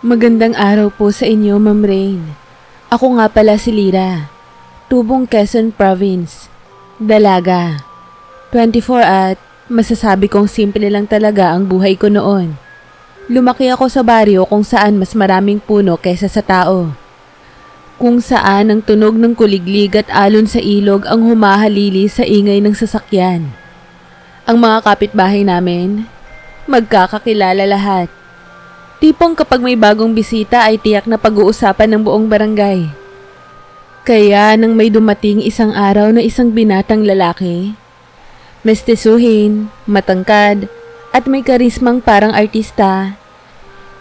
Magandang araw po sa inyo, Ma'am Rain. Ako nga pala si Lira, tubong Quezon Province, dalaga. 24 at masasabi kong simple lang talaga ang buhay ko noon. Lumaki ako sa baryo kung saan mas maraming puno kaysa sa tao. Kung saan ang tunog ng kuliglig at alon sa ilog ang humahalili sa ingay ng sasakyan. Ang mga kapitbahay namin, magkakakilala lahat. Tipong kapag may bagong bisita ay tiyak na pag-uusapan ng buong barangay. Kaya nang may dumating isang araw na isang binatang lalaki, mestisuhin, matangkad, at may karismang parang artista,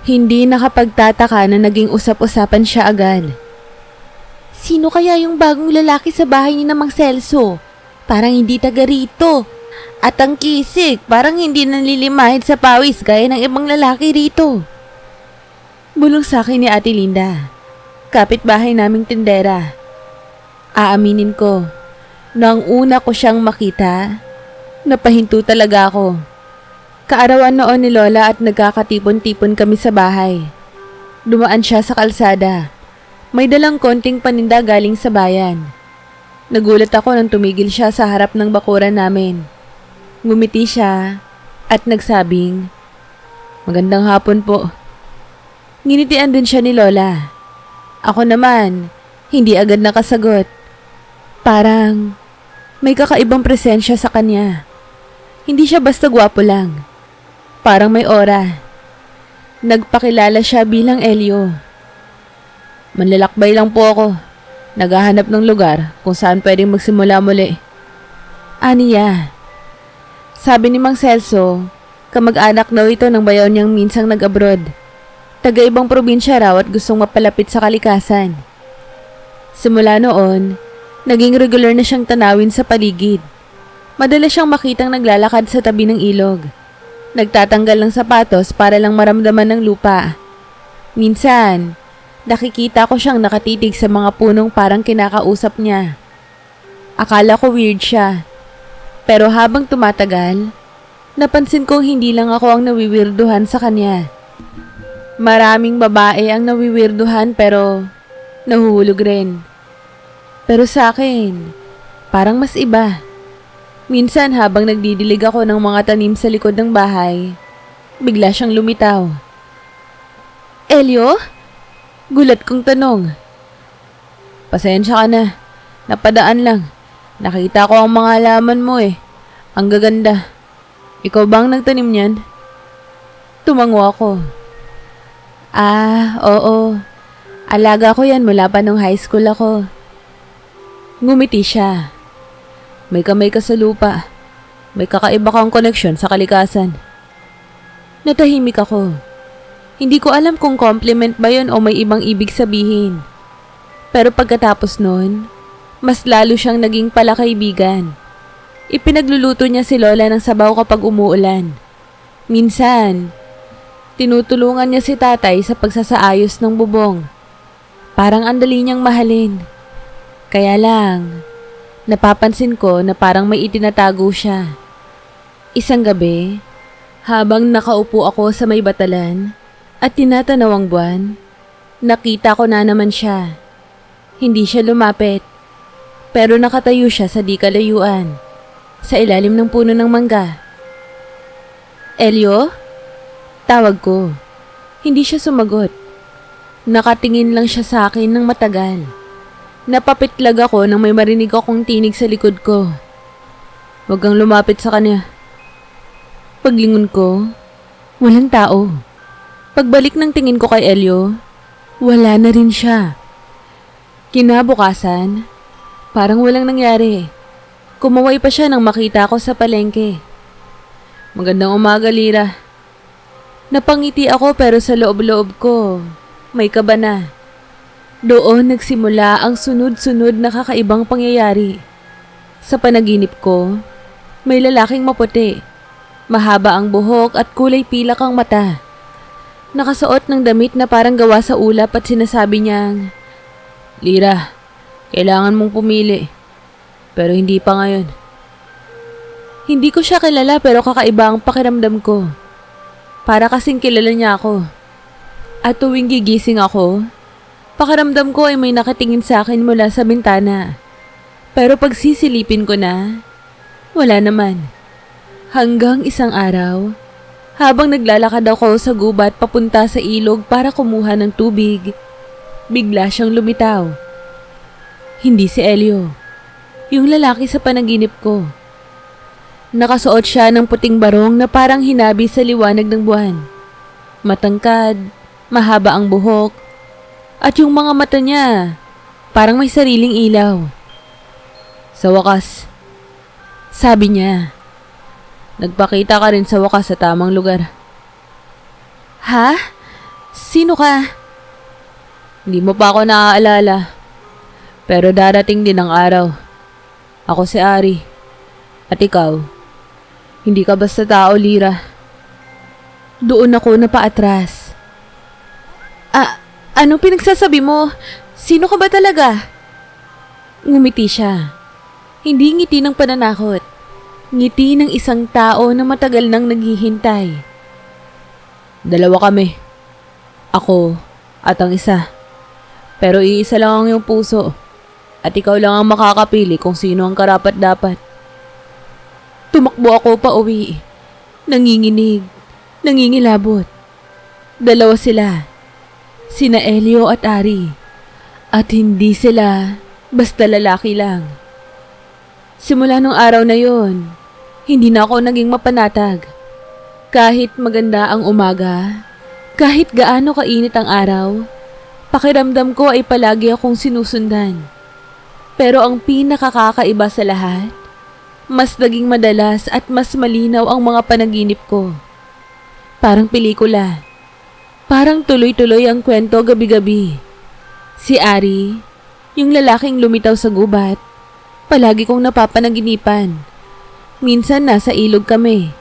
hindi nakapagtataka na naging usap-usapan siya agad. Sino kaya yung bagong lalaki sa bahay ni Mang Celso? Parang hindi taga rito. At ang kisik, parang hindi nalilimahid sa pawis gaya ng ibang lalaki rito. Bulong sa akin ni Ate Linda, kapitbahay naming tindera. Aaminin ko, nang una ko siyang makita, napahinto talaga ako. Kaarawan noon ni Lola at nagkakatipon-tipon kami sa bahay. Dumaan siya sa kalsada. May dalang konting paninda galing sa bayan. Nagulat ako nang tumigil siya sa harap ng bakuran namin. Ngumiti siya at nagsabing, "Magandang hapon po." Nginitian din siya ni Lola. Ako naman, hindi agad nakasagot. Parang may kakaibang presensya sa kanya. Hindi siya basta gwapo lang. Parang may aura. Nagpakilala siya bilang Elio. "Manlalakbay lang po ako. Naghahanap ng lugar kung saan pwedeng magsimula muli." Aniya. Sabi ni Mang Celso, kamag-anak daw ito ng bayaw niyang minsang nag-abroad. Taga-ibang probinsya raw at gustong mapalapit sa kalikasan. Simula noon, naging regular na siyang tanawin sa paligid. Madalas siyang makitang naglalakad sa tabi ng ilog. Nagtatanggal ng sapatos para lang maramdaman ng lupa. Minsan, nakikita ko siyang nakatitig sa mga punong parang kinakausap niya. Akala ko weird siya. Pero habang tumatagal, napansin kong hindi lang ako ang nawiwirduhan sa kanya. Maraming babae ang nawiwirduhan pero nahuhulog rin. Pero sa akin, parang mas iba. Minsan habang nagdidilig ako ng mga tanim sa likod ng bahay, bigla siyang lumitaw. "Elio?" Gulat kong tanong. "Pasensya ka na. Napadaan lang. Nakita ko ang mga halaman mo eh. Ang gaganda. Ikaw bang nagtanim niyan?" Tumango ako. Oo. Alaga ko yan mula pa nung high school ako." Ngumiti siya. "May kamay ka sa lupa. May kakaiba kang koneksyon sa kalikasan." Natahimik ako. Hindi ko alam kung compliment ba yun o may ibang ibig sabihin. Pero pagkatapos nun, mas lalo siyang naging palakaibigan. Ipinagluluto niya si Lola ng sabaw kapag umuulan. Minsan, tinutulungan niya si tatay sa pagsasaayos ng bubong. Parang andali niyang mahalin. Kaya lang, napapansin ko na parang may itinatago siya. Isang gabi, habang nakaupo ako sa may batalan at tinatanaw ang buwan, nakita ko na naman siya. Hindi siya lumapit, pero nakatayo siya sa di kalayuan, sa ilalim ng puno ng mangga. "Elio?" Tawag ko. Hindi siya sumagot. Nakatingin lang siya sa akin ng matagal. Napapitlag ako nang may marinig akong tinig sa likod ko. "Huwag kang lumapit sa kanya." Paglingon ko, walang tao. Pagbalik ng tingin ko kay Elio, wala na rin siya. Kinabukasan, parang walang nangyari. Kumaway pa siya nang makita ko sa palengke. "Magandang umaga, Lira." Napangiti ako pero sa loob-loob ko, may kaba na. Doon nagsimula ang sunod-sunod na kakaibang pangyayari. Sa panaginip ko, may lalaking maputi. Mahaba ang buhok at kulay pilak ang mata. Nakasuot ng damit na parang gawa sa ulap at sinasabi niyang, "Lira, kailangan mong pumili. Pero hindi pa ngayon." Hindi ko siya kilala pero kakaiba ang pakiramdam ko. Para kasing kilala niya ako. At tuwing gigising ako, pakiramdam ko ay may nakatingin sa akin mula sa bintana. Pero pag sisilipin ko na, wala naman. Hanggang isang araw, habang naglalakad ako sa gubat papunta sa ilog para kumuha ng tubig, bigla siyang lumitaw. Hindi si Elio, yung lalaki sa panaginip ko. Nakasuot siya ng puting barong na parang hinabi sa liwanag ng buwan. Matangkad, mahaba ang buhok, at yung mga mata niya, parang may sariling ilaw. Sa wakas, sabi niya, nagpakita ka rin sa wakas sa tamang lugar. Ha? Sino ka? Hindi mo pa ako naaalala. Pero darating din ang araw. Ako si Ari. At ikaw, hindi ka basta tao, Lira. Doon ako napaatras. Ano pinagsasabi mo? Sino ka ba talaga? Ngumiti siya. Hindi ngiti ng pananakot. Ngiti ng isang tao na matagal nang naghihintay. Dalawa kami. Ako at ang isa. Pero iisa lang ang iyong puso. At ikaw lang ang makakapili kung sino ang karapat-dapat. Tumakbo ako pa uwi. Nanginginig. Nangingilabot. Dalawa sila. Sina Elio at Ari. At hindi sila basta lalaki lang. Simula nung araw na yon, hindi na ako naging mapanatag. Kahit maganda ang umaga, kahit gaano kainit ang araw, pakiramdam ko ay palagi akong sinusundan. Pero ang pinakakakaiba sa lahat, mas naging madalas at mas malinaw ang mga panaginip ko. Parang pelikula. Parang tuloy-tuloy ang kwento gabi-gabi. Si Ari, yung lalaking lumitaw sa gubat, palagi kong napapanaginipan. Minsan nasa ilog kami.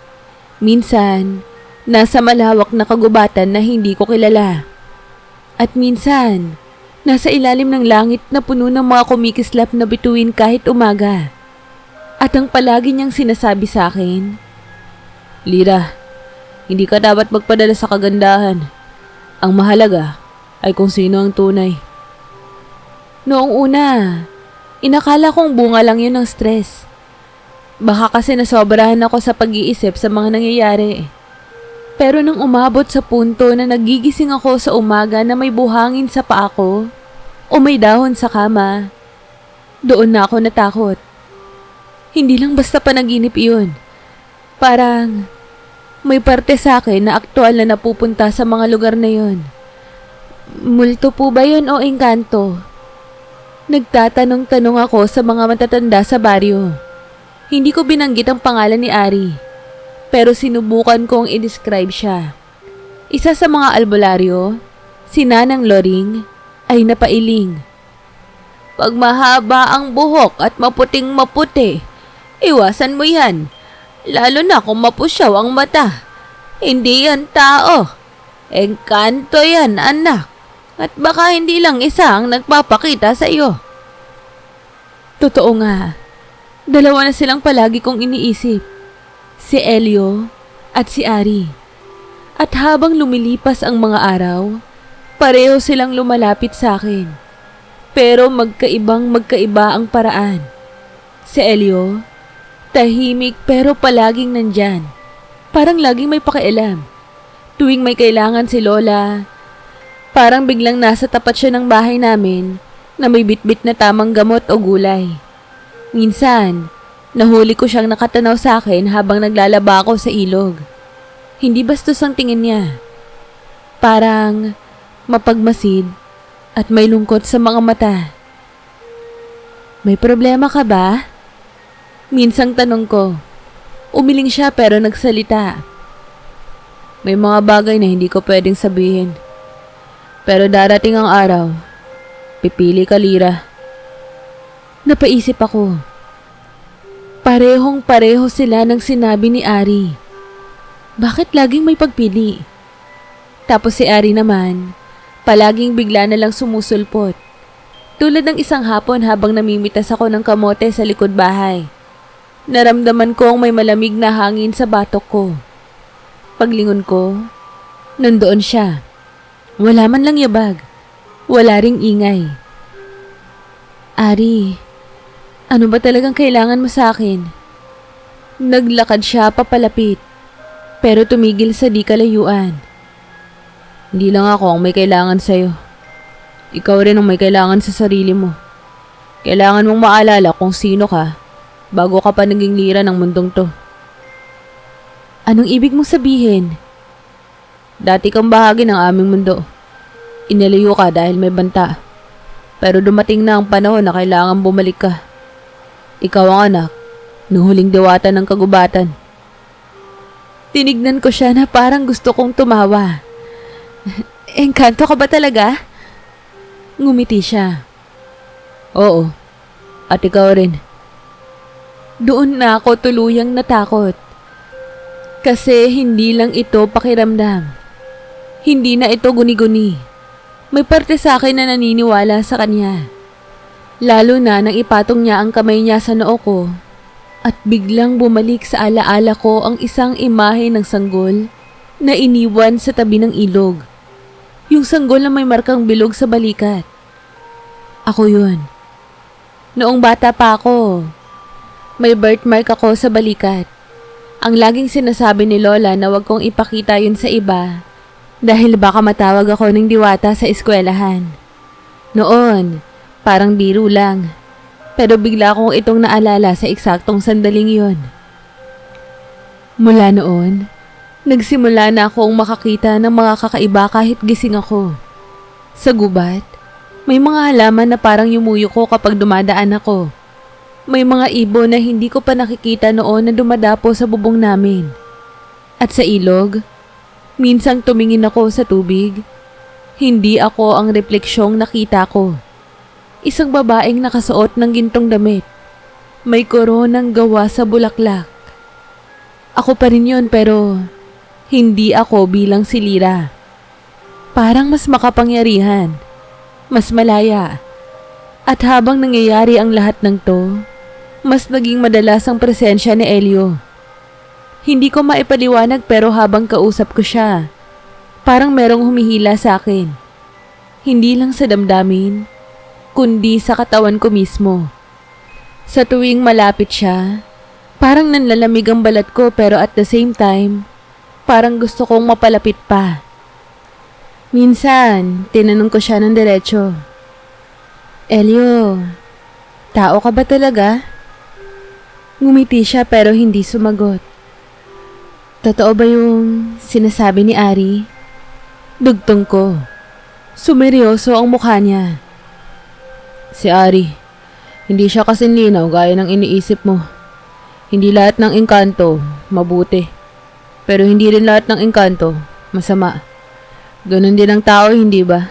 Minsan, nasa malawak na kagubatan na hindi ko kilala. At minsan, nasa ilalim ng langit na puno ng mga kumikislap na bituin kahit umaga. At ang palagi niyang sinasabi sa akin, Lira, hindi ka dapat magpadala sa kagandahan. Ang mahalaga ay kung sino ang tunay. Noong una, inakala kong bunga lang yun ng stress. Baka kasi nasobrahan ako sa pag-iisip sa mga nangyayari. Pero nang umabot sa punto na nagigising ako sa umaga na may buhangin sa paa ko o may dahon sa kama, doon na ako natakot. Hindi lang basta panaginip iyon. Parang may parte sa akin na aktual na napupunta sa mga lugar na yon. Multo po ba yun o engkanto? Nagtatanong-tanong ako sa mga matatanda sa baryo. Hindi ko binanggit ang pangalan ni Ari, pero sinubukan kong i-describe siya. Isa sa mga albularyo, si Nanang Loring, ay napailing. Pag mahaba ang buhok at maputing maputi, iwasan mo yan. Lalo na kung mapusyaw ang mata. Hindi yan tao. Engkanto yan, anak. At baka hindi lang isa ang nagpapakita sa iyo. Totoo nga. Dalawa na silang palagi kong iniisip. Si Elio at si Ari. At habang lumilipas ang mga araw, pareho silang lumalapit sa akin. Pero magkaiba ang paraan. Si Elio, tahimik pero palaging nandyan. Parang laging may pakialam. Tuwing may kailangan si Lola, parang biglang nasa tapat siya ng bahay namin na may bitbit na tamang gamot o gulay. Minsan, nahuli ko siyang nakatanaw sa akin habang naglalaba ako sa ilog. Hindi bastos ang tingin niya. Parang mapagmasid at may lungkot sa mga mata. May problema ka ba? Minsang tanong ko. Umiling siya pero nagsalita. May mga bagay na hindi ko pwedeng sabihin. Pero darating ang araw. Pipili ka, Lira. Napaisip ako. Parehong-pareho sila ng sinabi ni Ari. Bakit laging may pagpili? Tapos si Ari naman, palaging bigla na lang sumusulpot. Tulad ng isang hapon habang namimitas ako ng kamote sa likod bahay. Naramdaman ko ang may malamig na hangin sa batok ko. Paglingon ko, nandoon siya. Wala man lang yabag. Wala ring ingay. Ari, ano ba talagang kailangan mo sa akin? Naglakad siya papalapit, pero tumigil sa di kalayuan. Hindi lang ako ang may kailangan sa'yo. Ikaw rin ang may kailangan sa sarili mo. Kailangan mong maalala kung sino ka bago ka pa naging lira ng mundong to. Anong ibig mong sabihin? Dati kang bahagi ng aming mundo. Iniliyo ka dahil may banta. Pero dumating na ang panahon na kailangan bumalik ka. Ikaw ang anak ng huling diwata ng kagubatan. Tinignan ko siya na parang gusto kong tumawa. Engkanto ka ba talaga? Ngumiti siya. Oo, at ikaw rin. Doon na ako tuluyang natakot. Kasi hindi lang ito pakiramdam. Hindi na ito guni-guni. May parte sa akin na naniniwala sa kanya. Lalo na nang ipatong niya ang kamay niya sa noo ko at biglang bumalik sa alaala ko ang isang imahe ng sanggol na iniwan sa tabi ng ilog. Yung sanggol na may markang bilog sa balikat. Ako yun. Noong bata pa ako, may birthmark ako sa balikat. Ang laging sinasabi ni Lola na wag kong ipakita yun sa iba dahil baka matawag ako ng diwata sa eskwelahan. Noon, parang biro lang. Pero bigla kong itong naalala sa eksaktong sandaling yon. Mula noon, nagsimula na akong makakita ng mga kakaiba kahit gising ako. Sa gubat, may mga halaman na parang yumuyuko kapag dumadaan ako. May mga ibon na hindi ko pa nakikita noon na dumadapo sa bubong namin. At sa ilog, minsang tumingin ako sa tubig. Hindi ako ang refleksyong nakita ko. Isang babaeng nakasuot ng gintong damit. May koronang gawa sa bulaklak. Ako pa rin yun pero hindi ako bilang si Lira. Parang mas makapangyarihan, mas malaya. At habang nangyayari ang lahat ng to, mas naging madalas ang presensya ni Elio. Hindi ko maipaliwanag pero habang kausap ko siya, parang merong humihila sa akin. Hindi lang sa damdamin, kundi sa katawan ko mismo. Sa tuwing malapit siya, parang nanlalamig ang balat ko pero at the same time, parang gusto kong mapalapit pa. Minsan, tinanong ko siya ng diretso. Elio, tao ka ba talaga? Ngumiti siya pero hindi sumagot. Totoo ba yung sinasabi ni Ari? Dugtong ko. Sumeryoso ang mukha niya. Si Ari, hindi siya kasing linaw gaya ng iniisip mo. Hindi lahat ng engkanto mabuti. Pero hindi rin lahat ng engkanto masama. Ganon din ang tao, hindi ba?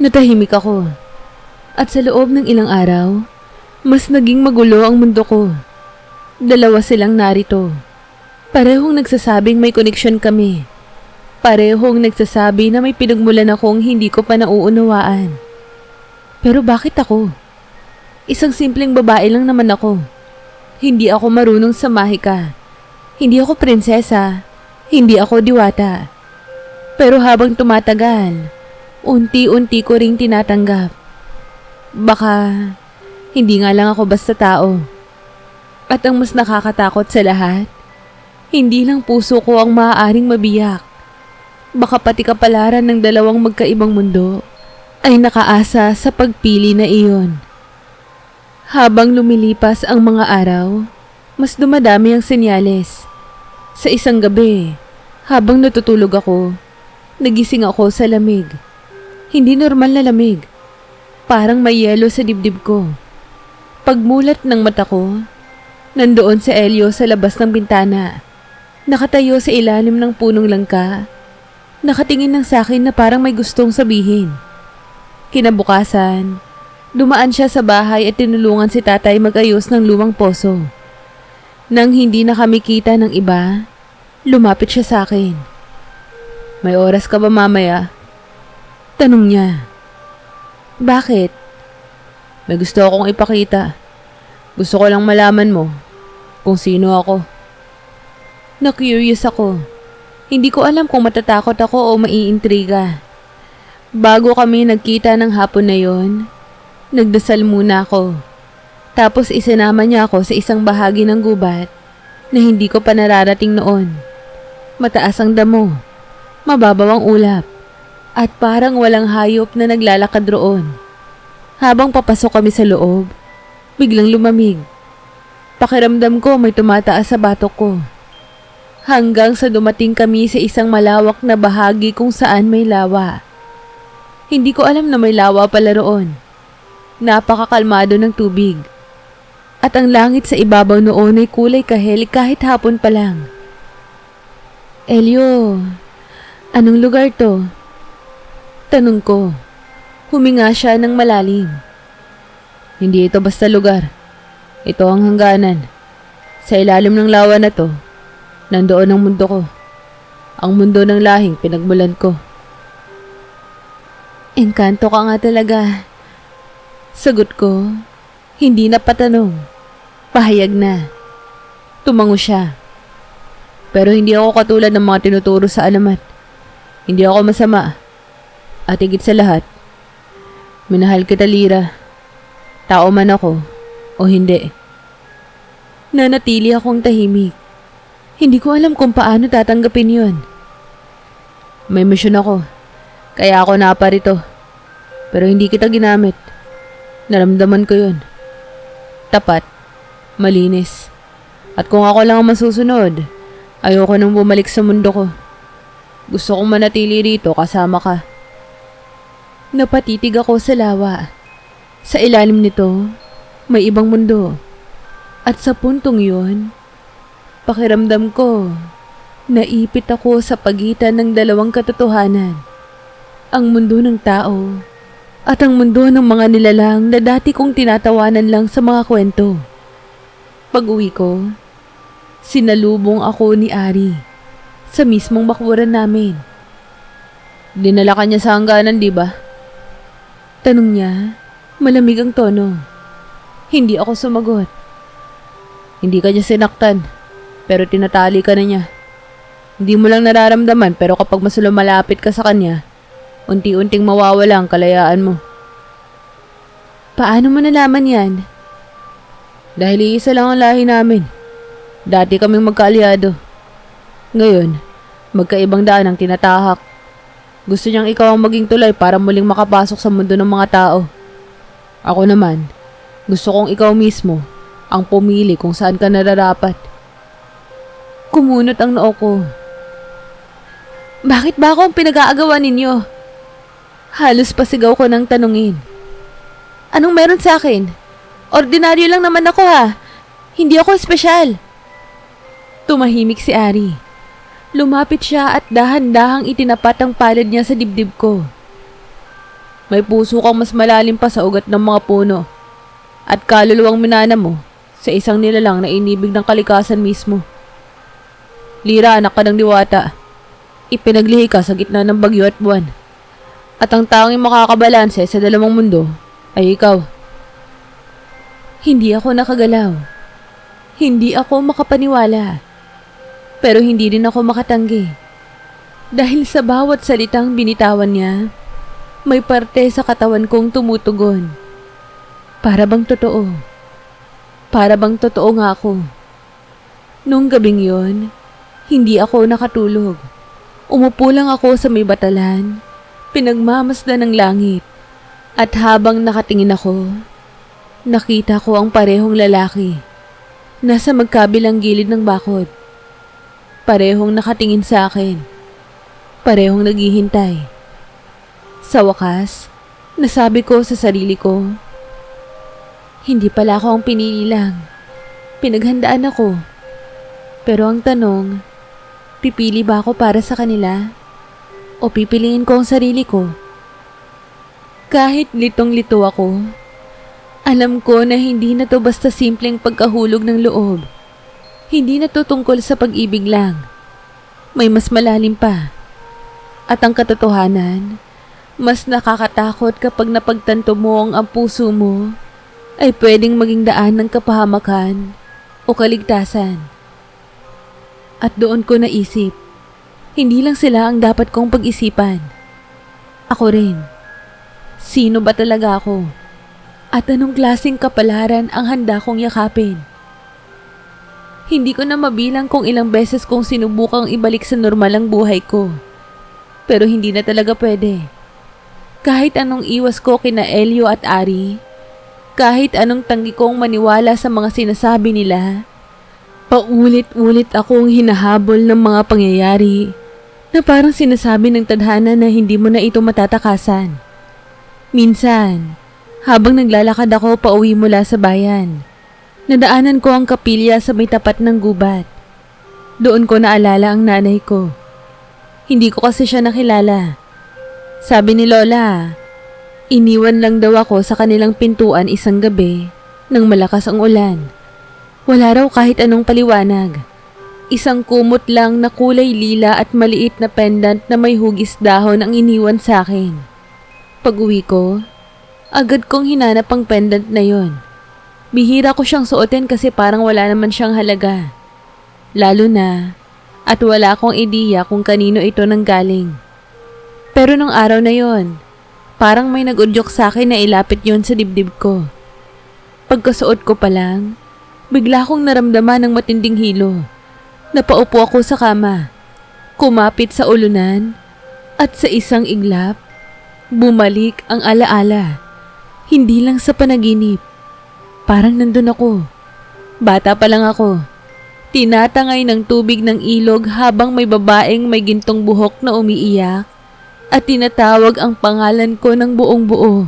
Natahimik ako. At sa loob ng ilang araw, mas naging magulo ang mundo ko. Dalawa silang narito. Parehong nagsasabing may koneksyon kami. Parehong nagsasabi na may pinagmulan akong hindi ko pa nauunawaan. Pero bakit ako? Isang simpleng babae lang naman ako. Hindi ako marunong sa mahika. Hindi ako prinsesa. Hindi ako diwata. Pero habang tumatagal, unti-unti ko ring tinatanggap. Baka hindi nga lang ako basta tao. At ang mas nakakatakot sa lahat, hindi lang puso ko ang maaaring mabiyak. Baka pati kapalaran ng dalawang magkaibang mundo ay nakaasa sa pagpili na iyon. Habang lumilipas ang mga araw, mas dumadami ang senyales. Sa isang gabi, habang natutulog ako, nagising ako sa lamig. Hindi normal na lamig. Parang may yelo sa dibdib ko. Pagmulat ng mata ko, nandoon si Elio sa labas ng bintana. Nakatayo sa ilalim ng punong langka. Nakatingin lang sa akin na parang may gustong sabihin. Kinabukasan, dumaan siya sa bahay at tinulungan si tatay mag-ayos ng lumang poso. Nang hindi na kami kita ng iba, lumapit siya sa akin. May oras ka ba mamaya? Tanong niya. Bakit? May gusto akong ipakita. Gusto ko lang malaman mo kung sino ako. Na-curious ako. Hindi ko alam kung matatakot ako o maiintriga. Bago kami nagkita ng hapon na yon, nagdasal muna ako. Tapos isinama niya ako sa isang bahagi ng gubat na hindi ko pa nararating noon. Mataas ang damo, mababaw ang ulap, at parang walang hayop na naglalakad roon. Habang papasok kami sa loob, biglang lumamig. Pakiramdam ko may tumataas sa batok ko. Hanggang sa dumating kami sa isang malawak na bahagi kung saan may lawa. Hindi ko alam na may lawa pala roon. Napakakalmado ng tubig. At ang langit sa ibabaw noon ay kulay kahel kahit hapon pa lang. Elio, anong lugar to? Tanong ko. Huminga siya ng malalim. Hindi ito basta lugar. Ito ang hangganan. Sa ilalim ng lawa na to, nandoon ang mundo ko. Ang mundo ng lahing pinagmulan ko. Engkanto ka nga talaga. Sagot ko, hindi na patanong. Pahayag na. Tumango siya. Pero hindi ako katulad ng mga tinuturo sa alamat. Hindi ako masama. At higit sa lahat, minahal kita, Lira. Tao man ako o hindi. Nanatili akong tahimik. Hindi ko alam kung paano tatanggapin yun. May misyon ako. Kaya ako naparito. Pero hindi kita ginamit. Naramdaman ko yun. Tapat. Malinis. At kung ako lang ang masusunod, ayoko nang bumalik sa mundo ko. Gusto kong manatili rito kasama ka. Napatitig ako sa lawa. Sa ilalim nito, may ibang mundo. At sa puntong yun, pakiramdam ko, naipit ako sa pagitan ng dalawang katotohanan. Ang mundo ng tao at ang mundo ng mga nilalang na dati kong tinatawanan lang sa mga kwento. Pag-uwi ko, sinalubong ako ni Ari sa mismong bakuran namin. Dinala ka niya sa hangganan, di ba? Tanong niya, malamig ang tono. Hindi ako sumagot. Hindi ka niya sinaktan, pero tinatali ka na niya. Hindi mo lang nararamdaman pero kapag mas lumalapit ka sa kanya, unti-unting mawawala ang kalayaan mo. Paano mo nalaman yan? Dahil iisa lang ang lahi namin. Dati kaming magkaalyado. Ngayon, magkaibang daan ang tinatahak. Gusto niyang ikaw ang maging tulay para muling makapasok sa mundo ng mga tao. Ako naman, gusto kong ikaw mismo ang pumili kung saan ka nararapat. Kumunot ang noo ko. Bakit ba ako ang pinag-aagawan ninyo? Halos pasigaw ko ng tanungin. Anong meron sa akin? Ordinaryo lang naman ako ha. Hindi ako espesyal. Tumahimik si Ari. Lumapit siya at dahan-dahang itinapat ang palad niya sa dibdib ko. May puso kang mas malalim pa sa ugat ng mga puno. At kaluluwang minana mo sa isang nilalang na inibig ng kalikasan mismo. Lira, anak ka ng diwata. Ipinaglihi ka sa gitna ng bagyo at buwan. At ang tanging makakabalanse sa dalawang mundo ay ikaw. Hindi ako nakagalaw. Hindi ako makapaniwala. Pero hindi rin ako makatanggi. Dahil sa bawat salitang binitawan niya, may parte sa katawan kong tumutugon. Para bang totoo. Para bang totoo nga ako. Nung gabing yon, hindi ako nakatulog. Umupo lang ako sa may batalan, pinagmamasdan ng langit. At habang nakatingin ako, nakita ko ang parehong lalaki. Nasa magkabilang gilid ng bakod. Parehong nakatingin sa akin. Parehong naghihintay. Sa wakas, nasabi ko sa sarili ko, hindi pala ako ang pinili lang. Pinaghandaan ako. Pero ang tanong, pipili ba ako para sa kanila? O pipiliin ko ang sarili ko? Kahit litong-lito ako, alam ko na hindi na to basta simpleng pagkahulog ng loob. Hindi na to tungkol sa pag-ibig lang. May mas malalim pa. At ang katotohanan, mas nakakatakot kapag napagtanto mo ang puso mo ay pwedeng maging daan ng kapahamakan o kaligtasan. At doon ko naisip, Hindi lang sila ang dapat kong pag-isipan. Ako rin. Sino ba talaga ako? At anong klaseng kapalaran ang handa kong yakapin? Hindi ko na mabilang kung ilang beses kong sinubukang ibalik sa normal ang buhay ko. Pero hindi na talaga pwede. Kahit anong iwas ko kina Elio at Ari, kahit anong tanggi kong maniwala sa mga sinasabi nila, paulit-ulit akong hinahabol ng mga pangyayari na parang sinasabi ng tadhana na hindi mo na ito matatakasan. Minsan, habang naglalakad ako pauwi mula sa bayan, nadaanan ko ang kapilya sa may tapat ng gubat. Doon ko naalala ang nanay ko. Hindi ko kasi siya nakilala. Sabi ni Lola, iniwan lang daw ako sa kanilang pintuan isang gabi nang malakas ang ulan. Wala raw kahit anong paliwanag. Isang kumot lang na kulay lila at maliit na pendant na may hugis dahon ang iniwan sa akin. Pag-uwi ko, agad kong hinanap ang pendant na yon. Bihira ko siyang suotin kasi parang wala naman siyang halaga. Lalo na, at wala akong ideya kung kanino ito nanggaling. Pero nung araw na yon, parang may nag-udyok sa akin na ilapit yon sa dibdib ko. Pagkasuot ko pa lang, bigla akong naramdaman ng matinding hilo. Napaupo ako sa kama, kumapit sa ulunan, at sa isang iglap, bumalik ang alaala. Hindi lang sa panaginip. Parang nandun ako. Bata pa lang ako. Tinatangay ng tubig ng ilog habang may babaeng may gintong buhok na umiiyak at tinatawag ang pangalan ko ng buong buo.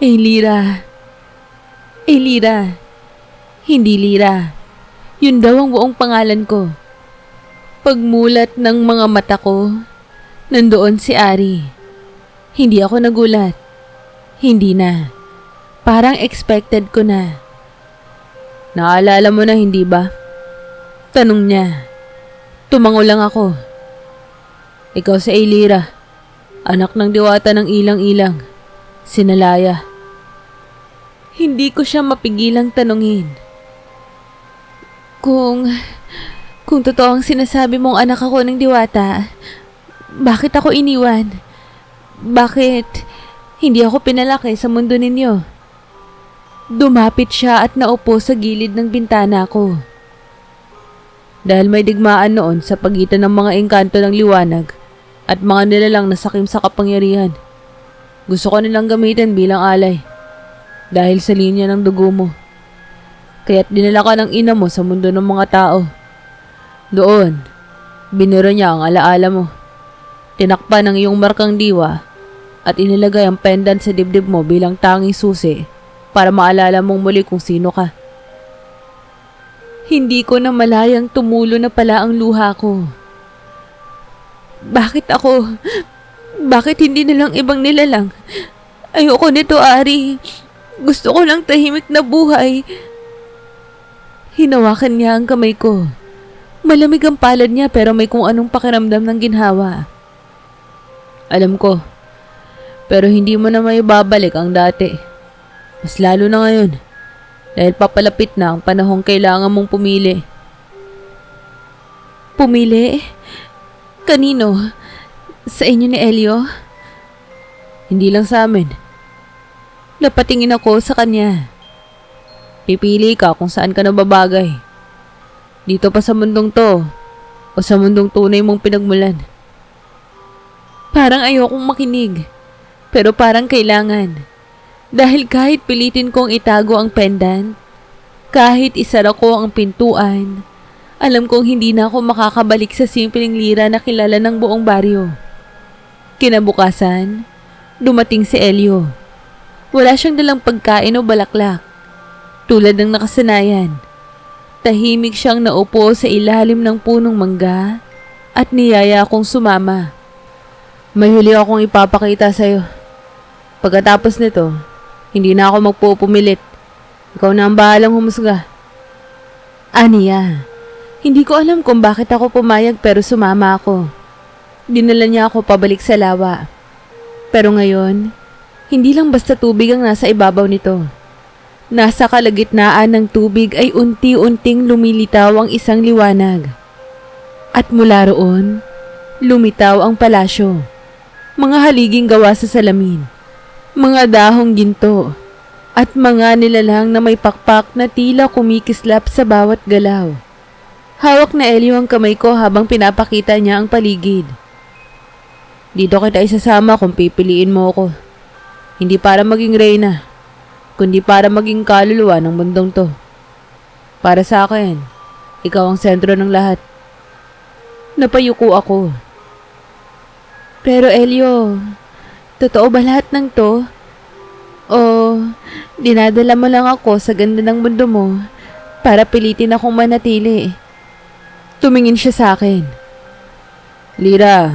Elira. Elira. Hindi Lira. Yun daw ang buong pangalan ko. Pagmulat ng mga mata ko, nandoon si Ari. Hindi ako nagulat. Hindi na. Parang expected ko na. Naalala mo na hindi ba? Tanong niya. Tumango lang ako. Ikaw si Elira. Anak ng diwata ng ilang-ilang. Sinalaya. Hindi ko siya mapigilang tanungin. Kung totoo ang sinasabi mong anak ako ng diwata, bakit ako iniwan? Bakit hindi ako pinalaki sa mundo ninyo? Dumapit siya at naupo sa gilid ng bintana ko. Dahil may digmaan noon sa pagitan ng mga engkanto ng liwanag at mga nilalang na sakim sa kapangyarihan. Gusto ko nilang gamitin bilang alay dahil sa linya ng dugo mo. Kaya't dinala ka ng ina mo sa mundo ng mga tao. Doon, biniro niya ang alaala mo. Tinakpan ang iyong markang diwa at inilagay ang pendant sa dibdib mo bilang tanging susi para maalala mong muli kung sino ka. Hindi ko na malayang tumulo na pala ang luha ko. Bakit ako? Bakit hindi nilang ibang nilalang? Ayoko nito, Ari. Gusto ko lang tahimik na buhay. Hinawakan niya ang kamay ko. Malamig ang palad niya pero may kung anong pakiramdam ng ginhawa. Alam ko, pero hindi mo na may babalik ang dati. Mas lalo na ngayon, dahil papalapit na ang panahong kailangan mong pumili. Pumili? Kanino? Sa inyo ni Elio? Hindi lang sa amin. Napatingin ako sa kanya. Pipili ka kung saan ka nababagay. Dito pa sa mundong to o sa mundong tunay mong pinagmulan. Parang ayokong makinig, pero parang kailangan. Dahil kahit pilitin kong itago ang pendant, kahit isara ko ang pintuan, alam kong hindi na ako makakabalik sa simpleng Lira na kilala ng buong baryo. Kinabukasan, dumating si Elio. Wala siyang dalang pagkain o balaklak. Tulad ng nakasanayan, tahimik siyang naupo sa ilalim ng punong mangga at niyaya akong sumama. May huli akong ipapakita sa'yo. Pagkatapos nito, hindi na ako magpupumilit. Ikaw na ang bahalang humusga. Aniya, hindi ko alam kung bakit ako pumayag pero sumama ako. Dinala niya ako pabalik sa lawa. Pero ngayon, hindi lang basta tubig ang nasa ibabaw nito. Nasa kalagitnaan ng tubig ay unti-unting lumilitaw ang isang liwanag. At mula roon, lumitaw ang palasyo. Mga haliging gawa sa salamin, mga dahong ginto, at mga nilalang na may pakpak na tila kumikislap sa bawat galaw. Hawak na Elio ang kamay ko habang pinapakita niya ang paligid. Dito kita isasama kung pipiliin mo ako. Hindi para maging reyna, kundi para maging kaluluwa ng mundong to. Para sa akin, ikaw ang sentro ng lahat. Napayuko ako. Pero Elio, totoo ba lahat ng to? O dinadala mo lang ako sa ganda ng mundo mo para pilitin akong manatili? Tumingin siya sa akin. Lira,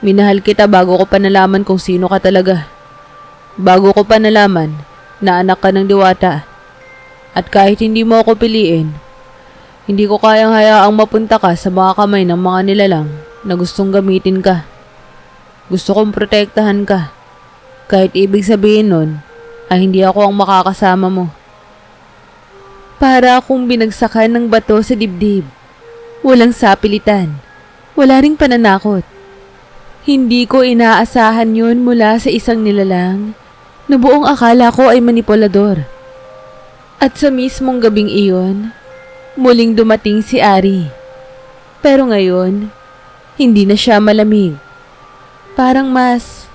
minahal kita bago ko pa nalaman kung sino ka talaga. Bago ko pa nalaman na anak ka ng diwata. At kahit hindi mo ako piliin, hindi ko kayang hayaang mapunta ka sa mga kamay ng mga nilalang na gustong gamitin ka. Gusto kong protektahan ka. Kahit ibig sabihin nun, ay hindi ako ang makakasama mo. Para akong binagsakan ng bato sa dibdib. Walang sapilitan. Wala ring pananakot. Hindi ko inaasahan yun mula sa isang nilalang na buong akala ko ay manipulador. At sa mismong gabing iyon, muling dumating si Ari. Pero ngayon, hindi na siya malamig. Parang mas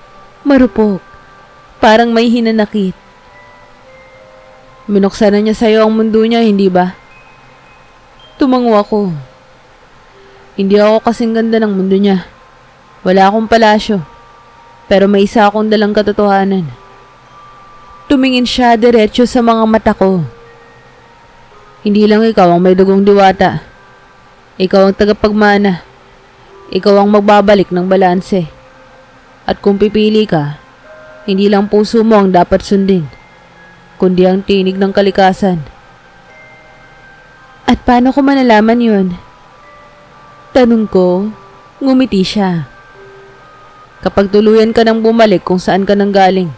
marupok. Parang may hinanakit. Minuksan na niya sa'yo ang mundo niya, hindi ba? Tumango ako. Hindi ako kasing ganda ng mundo niya. Wala akong palasyo. Pero may isa akong dalang katotohanan. Tumingin siya diretso sa mga mata ko. Hindi lang ikaw ang may dugong diwata. Ikaw ang tagapagmana. Ikaw ang magbabalik ng balanse. At kung pipili ka, hindi lang puso mo ang dapat sundin, kundi ang tinig ng kalikasan. At paano ko malalaman yun? Tanong ko, ngumiti siya. Kapag tuluyan ka nang bumalik kung saan ka nang galing,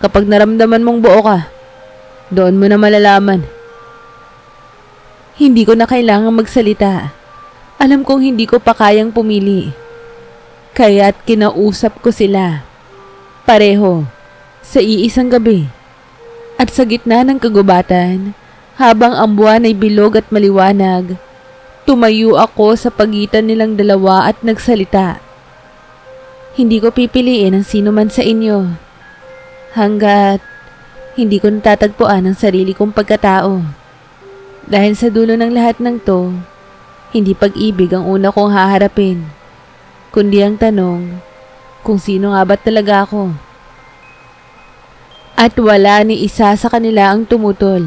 kapag naramdaman mong buo ka, doon mo na malalaman. Hindi ko na kailangang magsalita. Alam kong hindi ko pa kayang pumili. Kaya't kinausap ko sila. Pareho, sa iisang gabi. At sa gitna ng kagubatan, habang ang buwan ay bilog at maliwanag, tumayo ako sa pagitan nilang dalawa at nagsalita. Hindi ko pipiliin ang sino man sa inyo, hanggat hindi ko natatagpuan ang sarili kong pagkatao. Dahil sa dulo ng lahat ng to, hindi pag-ibig ang una kong haharapin, kundi ang tanong kung sino nga ba talaga ako. At wala ni isa sa kanila ang tumutol.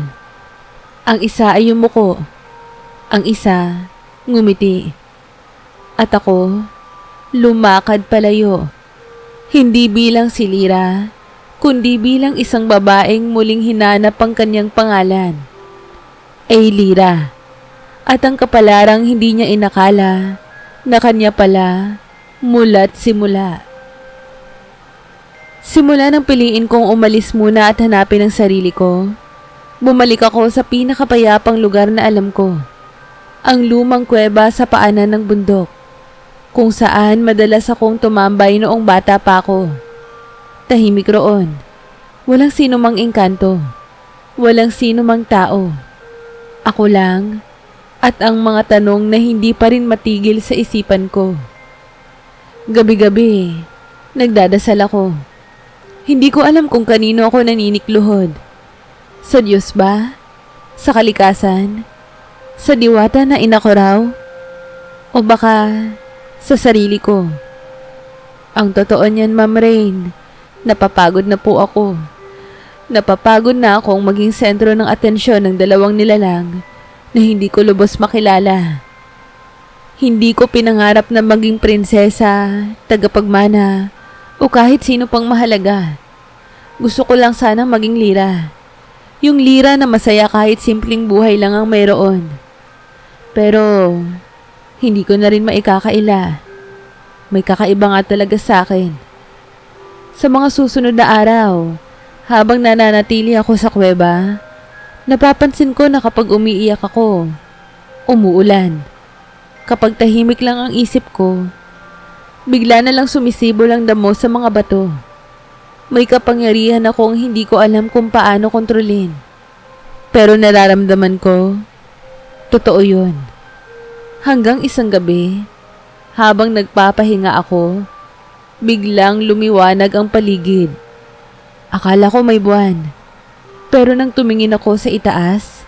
Ang isa ay yumuko. Ang isa, ngumiti. At ako, lumakad palayo. Hindi bilang si Lira, kundi bilang isang babaeng muling hinanap ang kanyang pangalan. Ay Lira. At ang kapalarang hindi niya inakala na kanya pala mula't simula. Simula nang piliin kong umalis muna at hanapin ang sarili ko, bumalik ako sa pinakapayapang lugar na alam ko, ang lumang kuweba sa paanan ng bundok, kung saan madalas akong tumambay noong bata pa ako. Tahimik roon, walang sino mang engkanto, walang sino mang tao. Ako lang at ang mga tanong na hindi pa rin matigil sa isipan ko. Gabi-gabi, nagdadasal ako. Hindi ko alam kung kanino ako naninikluhod. Sa Diyos ba? Sa kalikasan? Sa diwata na ina ko raw? O baka sa sarili ko? Ang totoo niyan, Ma'am Rain, napapagod na po ako. Napapagod na akong maging sentro ng atensyon ng dalawang nilalang na hindi ko lubos makilala. Hindi ko pinangarap na maging prinsesa, tagapagmana, o kahit sino pang mahalaga. Gusto ko lang sana maging Lira. Yung Lira na masaya kahit simpleng buhay lang ang mayroon. Pero, hindi ko na rin maikakaila. May kakaiba nga talaga sa akin. Sa mga susunod na araw, habang nananatili ako sa kuweba, napapansin ko na kapag umiiyak ako, umuulan. Kapag tahimik lang ang isip ko, bigla na lang sumisibol ang damo sa mga bato. May kapangyarihan akong hindi ko alam kung paano kontrolin. Pero nararamdaman ko, totoo yun. Hanggang isang gabi, habang nagpapahinga ako, biglang lumiwanag ang paligid. Akala ko may buwan. Pero nang tumingin ako sa itaas,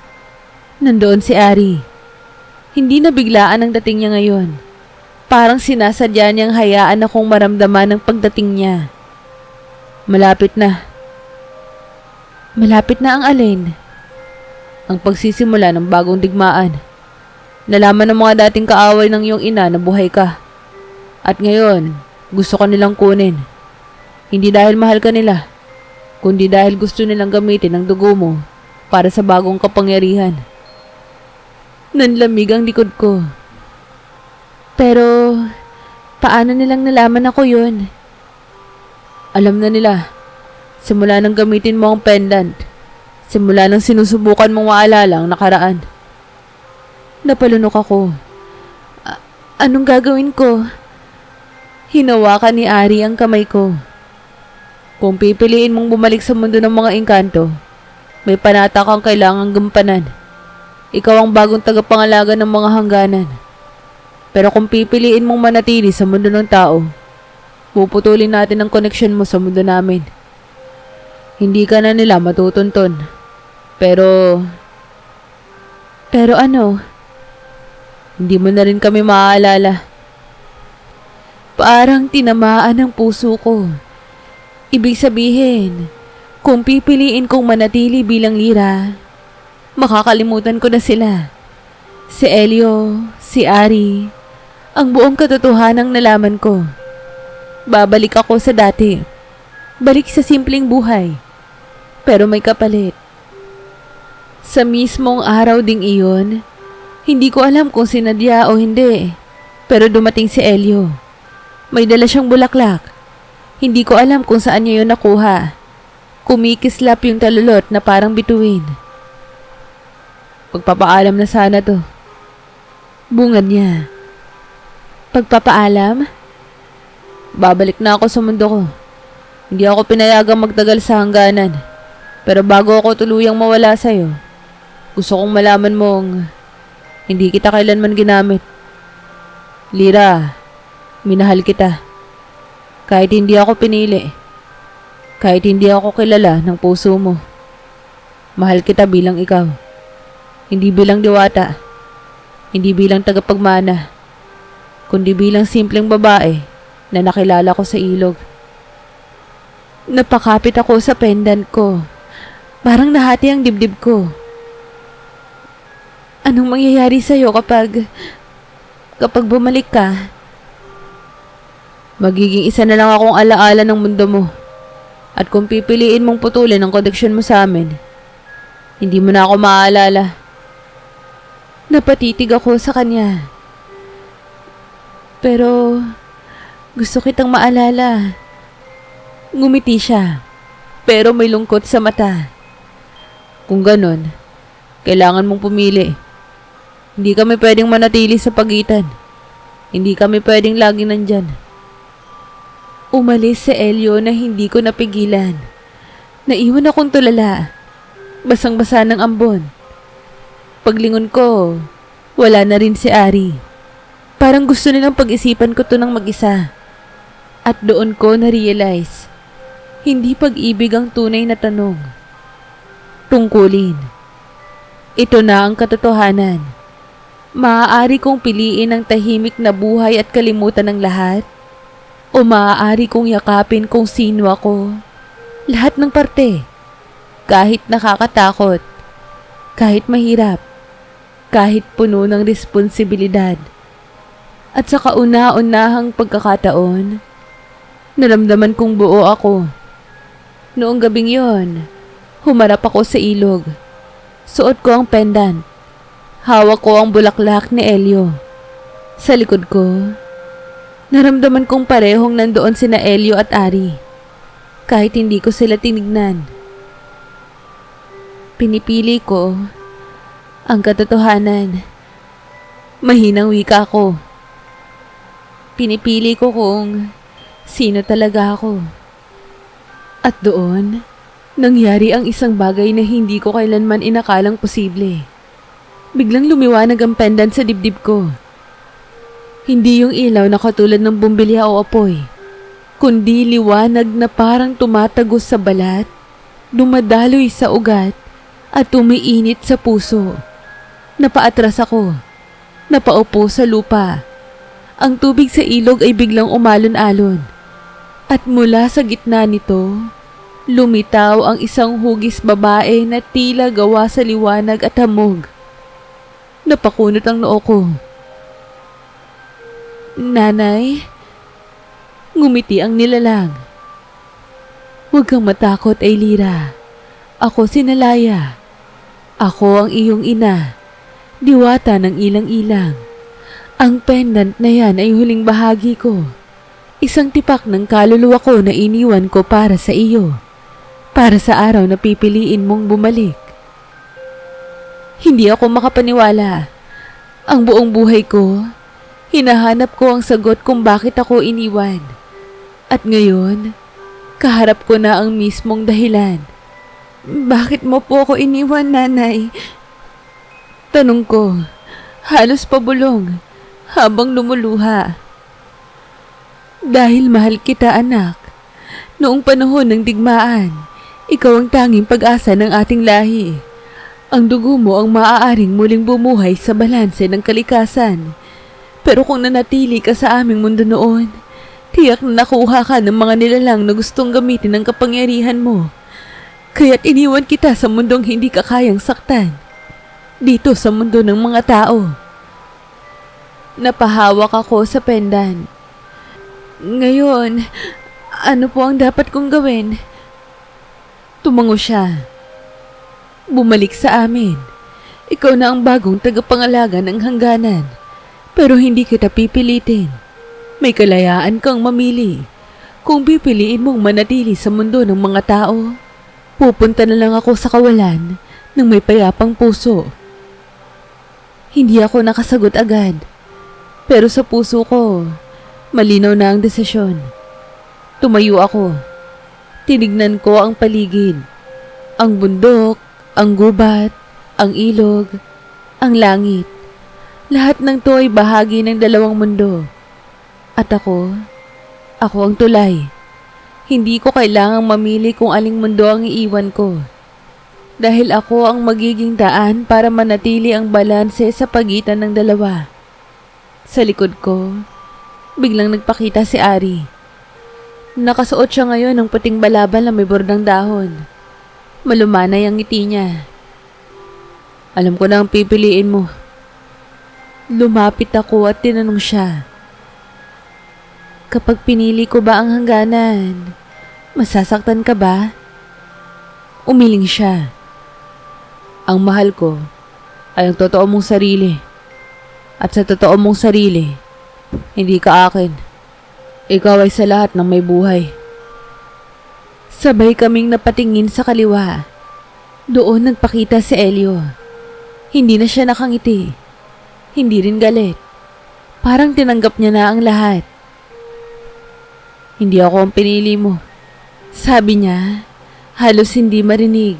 nandoon si Ari. Hindi na biglaan ang dating niya ngayon. Parang sinasadya niyang hayaan akong maramdaman ang pagdating niya. Malapit na. Malapit na ang alin? Ang pagsisimula ng bagong digmaan. Nalaman ng mga dating kaaway ng iyong ina na buhay ka. At ngayon, gusto ka nilang kunin. Hindi dahil mahal ka nila, kundi dahil gusto nilang gamitin ang dugo mo para sa bagong kapangyarihan. Nanlamig ang likod ko. Pero, paano nilang nalaman ako yun? Alam na nila. Simula nang gamitin mo ang pendant. Simula nang sinusubukan mong maalala ang nakaraan. Napalunok ako. Anong gagawin ko? Hinawakan ni Ari ang kamay ko. Kung pipiliin mong bumalik sa mundo ng mga engkanto, may panata kang kailangang gampanan. Ikaw ang bagong tagapangalaga ng mga hangganan. Pero kung pipiliin mong manatili sa mundo ng tao, puputulin natin ang koneksyon mo sa mundo namin. Hindi ka na nila matutuntun. Pero ano? Hindi mo na rin kami maaalala. Parang tinamaan ang puso ko. Ibig sabihin, kung pipiliin kong manatili bilang Lira, makakalimutan ko na sila. Si Elio, si Ari, ang buong katotohanang nalaman ko. Babalik ako sa dati. Balik sa simpleng buhay. Pero may kapalit. Sa mismong araw ding iyon, hindi ko alam kung sinadya o hindi. Pero dumating si Elio. May dala siyang bulaklak. Hindi ko alam kung saan niya yun nakuha. Kumikislap yung talulot na parang bituin. Pagpapaalam na sana to. Bungad niya. Pagpapaalam? Babalik na ako sa mundo ko. Hindi ako pinayagang magtagal sa hangganan. Pero bago ako tuluyang mawala sa'yo, gusto kong malaman mong hindi kita kailanman ginamit. Lira, minahal kita. Kahit hindi ako pinili. Kahit hindi ako kilala ng puso mo. Mahal kita bilang ikaw. Hindi bilang diwata. Hindi bilang tagapagmana. Kundi bilang simpleng babae na nakilala ko sa ilog. Napakapit ako sa pendant ko. Parang nahati ang dibdib ko. Anong mangyayari sa'yo kapag bumalik ka? Magiging isa na lang akong alaala ng mundo mo. At kung pipiliin mong putulin ang koneksyon mo sa amin, hindi mo na ako maaalala. Napatitig ako sa kanya. Pero gusto kitang maalala. Ngumiti siya, pero may lungkot sa mata. Kung ganon, kailangan mong pumili. Hindi kami pwedeng manatili sa pagitan. Hindi kami pwedeng laging nandyan. Umalis si Elio na hindi ko napigilan. Naiwan akong tulala. Basang-basa ng ambon. Paglingon ko, wala na rin si Ari. Parang gusto nilang pag-isipan ko to ng mag-isa. At doon ko na-realize, hindi pag-ibig ang tunay na tanong. Tungkulin. Ito na ang katotohanan. Maaari kong piliin ang tahimik na buhay at kalimutan ng lahat. O maaari kong yakapin kung sino ako. Lahat ng parte. Kahit nakakatakot. Kahit mahirap. Kahit puno ng responsibilidad. At sa kauna-unahang pagkakataon, naramdaman kong buo ako. Noong gabing yon, humarap ako sa ilog. Suot ko ang pendant. Hawak ko ang bulaklak ni Elio. Sa likod ko, naramdaman kong parehong nandoon sina Elio at Ari. Kahit hindi ko sila tinignan. Pinipili ko ang katotohanan. Mahinang wika ko. Pinipili ko kung sino talaga ako. At doon, nangyari ang isang bagay na hindi ko kailanman inakalang posible. Biglang lumiwanag ang pendant sa dibdib ko. Hindi yung ilaw na katulad ng bumbilya o apoy, kundi liwanag na parang tumatagos sa balat, dumadaloy sa ugat, at umiinit sa puso. Napaatras ako. Napaupo sa lupa. Ang tubig sa ilog ay biglang umalon-alon. At mula sa gitna nito, lumitaw ang isang hugis babae na tila gawa sa liwanag at hamog. Napakunot ang noo ko. Nanay? Ngumiti ang nilalang. Huwag kang matakot, Aylira. Ako si Nalaya. Ako ang iyong ina. Diwata ng ilang-ilang. Ang pendant na yan ay huling bahagi ko. Isang tipak ng kaluluwa ko na iniwan ko para sa iyo. Para sa araw na pipiliin mong bumalik. Hindi ako makapaniwala. Ang buong buhay ko, hinahanap ko ang sagot kung bakit ako iniwan. At ngayon, kaharap ko na ang mismong dahilan. Bakit mo po ako iniwan, nanay? Tanong ko, halos pabulong, habang lumuluha. Dahil mahal kita, anak. Noong panahon ng digmaan, ikaw ang tanging pag-asa ng ating lahi. Ang dugo mo ang maaaring muling bumuhay sa balanse ng kalikasan. Pero kung nanatili ka sa aming mundo noon, tiyak na nakuha ka ng mga nilalang na gustong gamitin ang kapangyarihan mo. Kaya't iniwan kita sa mundong hindi ka kayang saktan. Dito sa mundo ng mga tao. Napahawak ako sa pendant. Ngayon, ano po ang dapat kong gawin? Tumango siya. Bumalik sa amin. Ikaw na ang bagong tagapangalaga ng hangganan. Pero hindi kita pipilitin. May kalayaan kang mamili. Kung pipiliin mong manatili sa mundo ng mga tao, pupunta na lang ako sa kawalan ng may payapang puso. Hindi ako nakasagot agad. Pero sa puso ko, malinaw na ang desisyon. Tumayo ako. Tinignan ko ang paligid. Ang bundok, ang gubat, ang ilog, ang langit. Lahat ng to ay bahagi ng dalawang mundo. At ako ang tulay. Hindi ko kailangang mamili kung aling mundo ang iiwan ko. Dahil ako ang magiging daan para manatili ang balanse sa pagitan ng dalawa. Sa likod ko, biglang nagpakita si Ari. Nakasuot siya ngayon ng puting balabal na may bordang dahon. Malumanay ang ngiti niya. Alam ko na ang pipiliin mo. Lumapit ako at tinanong siya. Kapag pinili ko ba ang hangganan, masasaktan ka ba? Umiling siya. Ang mahal ko ay ang totoo mong sarili. At sa totoo mong sarili, hindi ka akin. Ikaw ay sa lahat ng may buhay. Sabay kaming napatingin sa kaliwa. Doon nagpakita si Elio. Hindi na siya nakangiti. Hindi rin galit. Parang tinanggap niya na ang lahat. Hindi ako ang pinili mo. Sabi niya, halos hindi marinig.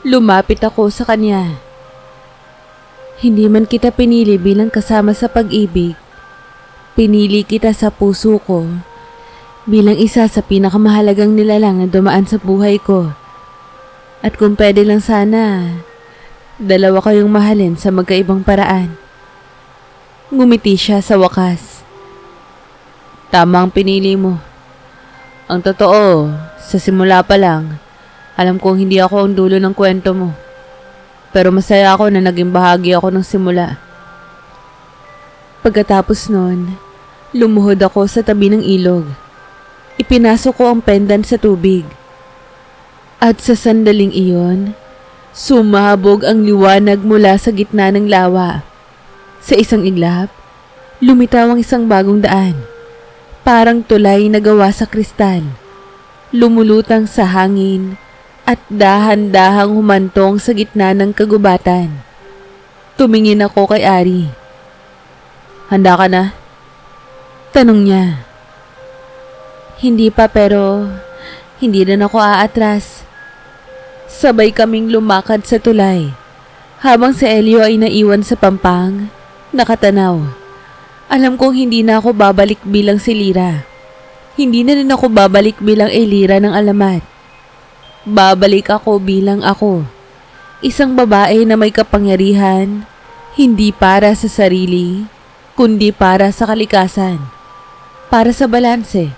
Lumapit ako sa kanya. Hindi man kita pinili bilang kasama sa pag-ibig. Pinili kita sa puso ko bilang isa sa pinakamahalagang nilalang na dumaan sa buhay ko. At kung pwede lang sana, dalawa kayong mahalin sa magkaibang paraan. Ngumiti siya sa wakas. Tama ang pinili mo. Ang totoo, sa simula pa lang, alam kong hindi ako ang dulo ng kwento mo. Pero masaya ako na naging bahagi ako ng simula. Pagkatapos nun, lumuhod ako sa tabi ng ilog. Ipinasok ko ang pendant sa tubig. At sa sandaling iyon, sumabog ang liwanag mula sa gitna ng lawa. Sa isang iglap, lumitaw ang isang bagong daan. Parang tulay na gawa sa kristal. Lumulutang sa hangin at dahan-dahang humantong sa gitna ng kagubatan. Tumingin ako kay Ari. Handa ka na? Tanong niya. Hindi pa pero hindi rin ako aatras. Sabay kaming lumakad sa tulay habang si Elio ay naiwan sa pampang, nakatanaw. Alam kong hindi na ako babalik bilang si Lira. Hindi na rin ako babalik bilang Elira ng alamat. Babalik ako bilang ako. Isang babae na may kapangyarihan, hindi para sa sarili, kundi para sa kalikasan. Para sa balanse.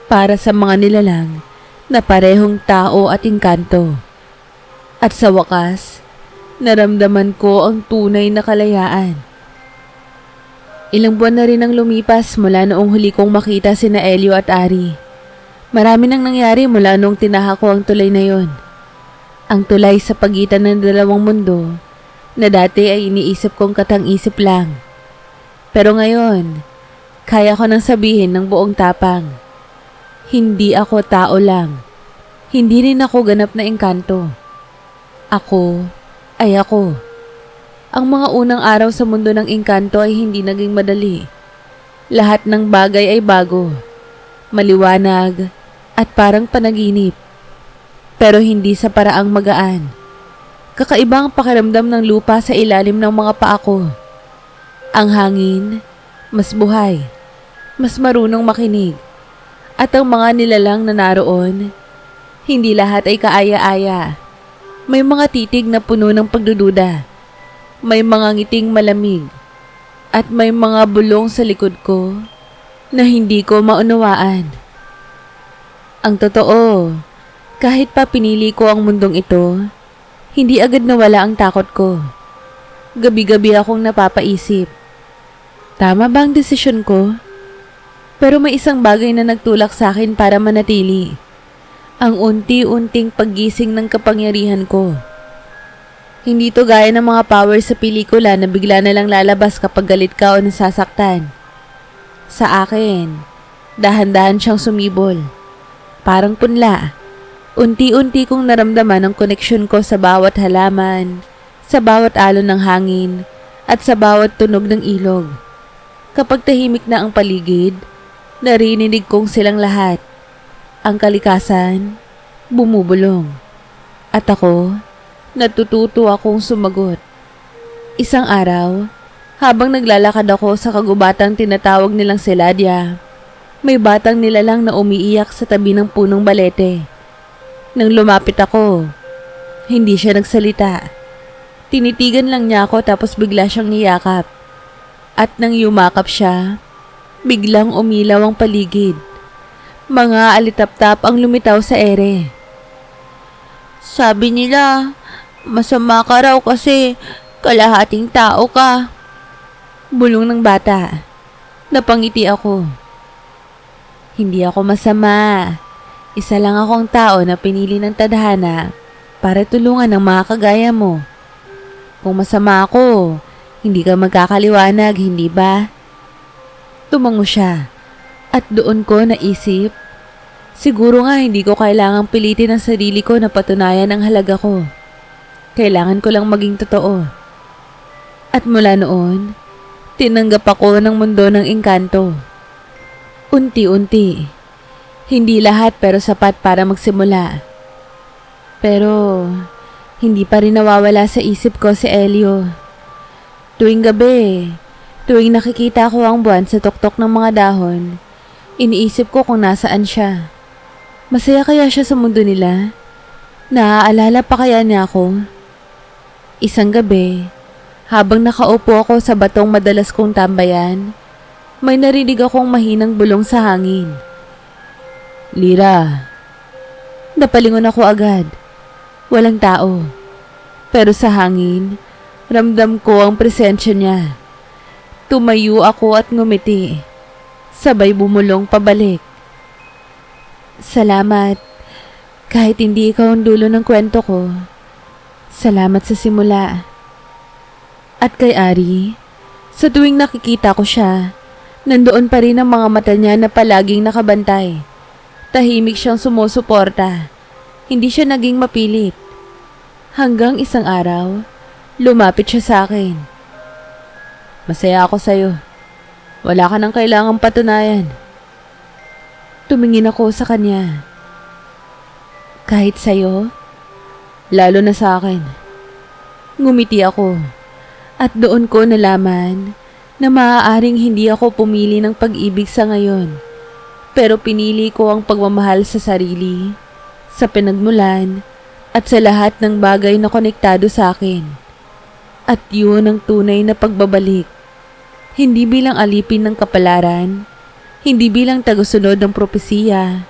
Para sa mga nilalang na parehong tao at engkanto. At sa wakas, naramdaman ko ang tunay na kalayaan. Ilang buwan na rin ang lumipas mula noong huli kong makita sina Elio at Ari. Marami nang nangyari mula noong tinaha ko ang tulay na yon. Ang tulay sa pagitan ng dalawang mundo na dati ay iniisip kong katang-isip lang. Pero ngayon, kaya ko nang sabihin ng buong tapang. Hindi ako tao lang. Hindi rin ako ganap na engkanto. Ako ay ako. Ang mga unang araw sa mundo ng engkanto ay hindi naging madali. Lahat ng bagay ay bago, maliwanag at parang panaginip. Pero hindi sa paraang magaan. Kakaiba ang pakiramdam ng lupa sa ilalim ng mga paa ko. Ang hangin, mas buhay, mas marunong makinig. At ang mga nilalang na naroon, hindi lahat ay kaaya-aya. May mga titig na puno ng pagdududa. May mga ngiting malamig. At may mga bulong sa likod ko na hindi ko maunawaan. Ang totoo, kahit pa pinili ko ang mundong ito, hindi agad nawala ang takot ko. Gabi-gabi akong napapaisip. Tama ba ang desisyon ko? Pero may isang bagay na nagtulak sa akin para manatili. Ang unti-unting paggising ng kapangyarihan ko. Hindi to gaya ng mga powers sa pelikula na bigla na lang lalabas kapag galit ka o nasasaktan. Sa akin, dahan-dahan siyang sumibol. Parang punla. Unti-unti kong naramdaman ang koneksyon ko sa bawat halaman, sa bawat alon ng hangin, at sa bawat tunog ng ilog. Kapag tahimik na ang paligid, narinig kong silang lahat. Ang kalikasan, bumubulong. At ako, natututo akong sumagot. Isang araw, habang naglalakad ako sa kagubatang tinatawag nilang Seladia, may batang nilalang na umiiyak sa tabi ng punong balete. Nang lumapit ako, hindi siya nagsalita. Tinitigan lang niya ako tapos bigla siyang niyakap. At nang yumakap siya, biglang umilaw ang paligid. Mga alitap-tap ang lumitaw sa ere. Sabi nila, masama ka raw kasi kalahating tao ka. Bulong ng bata. Napangiti ako. Hindi ako masama. Isa lang akong tao na pinili ng tadhana para tulungan ang mga kagaya mo. Kung masama ako, hindi ka magkakaliwanag, hindi ba? Tumango siya. At doon ko naisip, siguro nga hindi ko kailangang pilitin ang sarili ko na patunayan ang halaga ko. Kailangan ko lang maging totoo. At mula noon, tinanggap ako ng mundo ng engkanto. Unti-unti. Hindi lahat pero sapat para magsimula. Pero hindi pa rin nawawala sa isip ko si Elio. Tuwing gabi, tuwing nakikita ko ang buwan sa tuktok ng mga dahon, iniisip ko kung nasaan siya. Masaya kaya siya sa mundo nila? Naaalala pa kaya niya ako? Isang gabi, habang nakaupo ako sa batong madalas kong tambayan, may narinig akong mahinang bulong sa hangin. Lira. Napalingon ako agad. Walang tao. Pero sa hangin, ramdam ko ang presensya niya. Tumayo ako at ngumiti. Sabay bumulong pabalik. Salamat. Kahit hindi ikaw ang dulo ng kwento ko. Salamat sa simula. At kay Ari, sa tuwing nakikita ko siya, nandoon pa rin ang mga mata niya na palaging nakabantay. Tahimik siyang sumusuporta. Hindi siya naging mapilit. Hanggang isang araw, lumapit siya sa akin. Masaya ako sa'yo. Wala ka nang kailangang patunayan. Tumingin ako sa kanya. Kahit sa'yo? Lalo na sa akin. Ngumiti ako. At doon ko nalaman na maaaring hindi ako pumili ng pag-ibig sa ngayon. Pero pinili ko ang pagmamahal sa sarili, sa pinagmulan, at sa lahat ng bagay na konektado sa akin. At yun ang tunay na pagbabalik. Hindi bilang alipin ng kapalaran, hindi bilang tagusunod ng propesiya,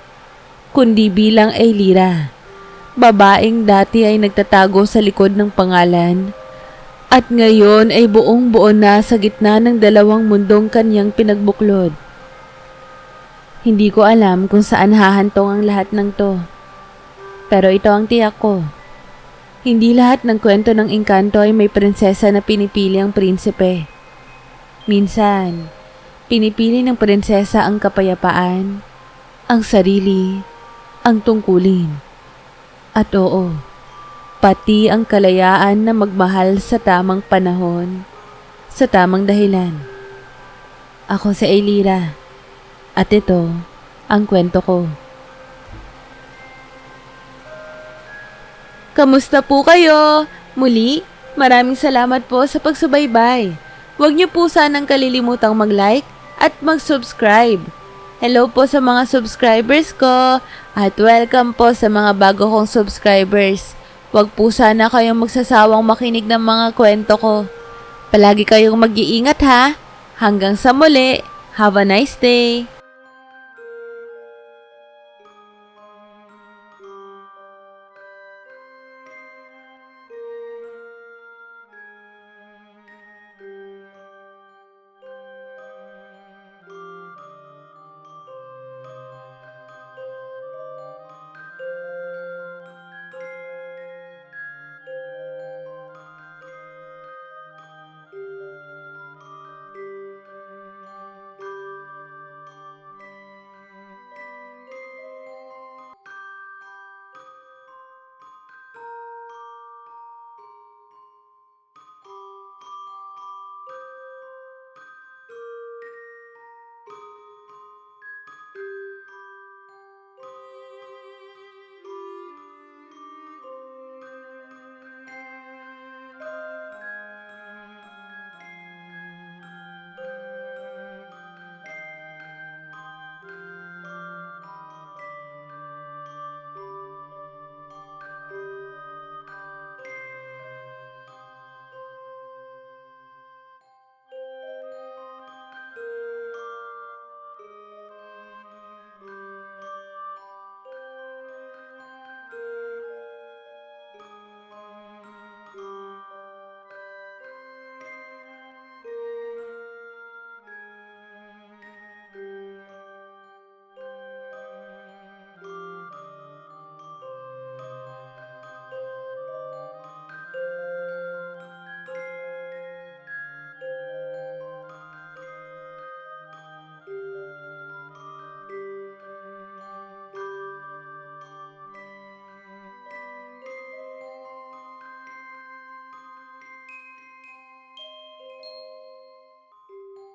kundi bilang Aylira, babaeng dati ay nagtatago sa likod ng pangalan, at ngayon ay buong-buo na sa gitna ng dalawang mundong kanyang pinagbuklod. Hindi ko alam kung saan hahantong ang lahat ng to. Pero ito ang tiyak ko. Hindi lahat ng kwento ng engkanto ay may prinsesa na pinipili ang prinsipe. Minsan, pinipili ng prinsesa ang kapayapaan, ang sarili, ang tungkulin. At oo, pati ang kalayaan na magmahal sa tamang panahon, sa tamang dahilan. Ako si Aylira, at ito ang kwento ko. Kamusta po kayo? Muli, maraming salamat po sa pagsubaybay. Huwag niyo po sanang kalilimutang mag-like at mag-subscribe. Hello po sa mga subscribers ko at welcome po sa mga bago kong subscribers. Huwag po sana kayong magsasawang makinig ng mga kwento ko. Palagi kayong mag-iingat ha. Hanggang sa muli. Have a nice day.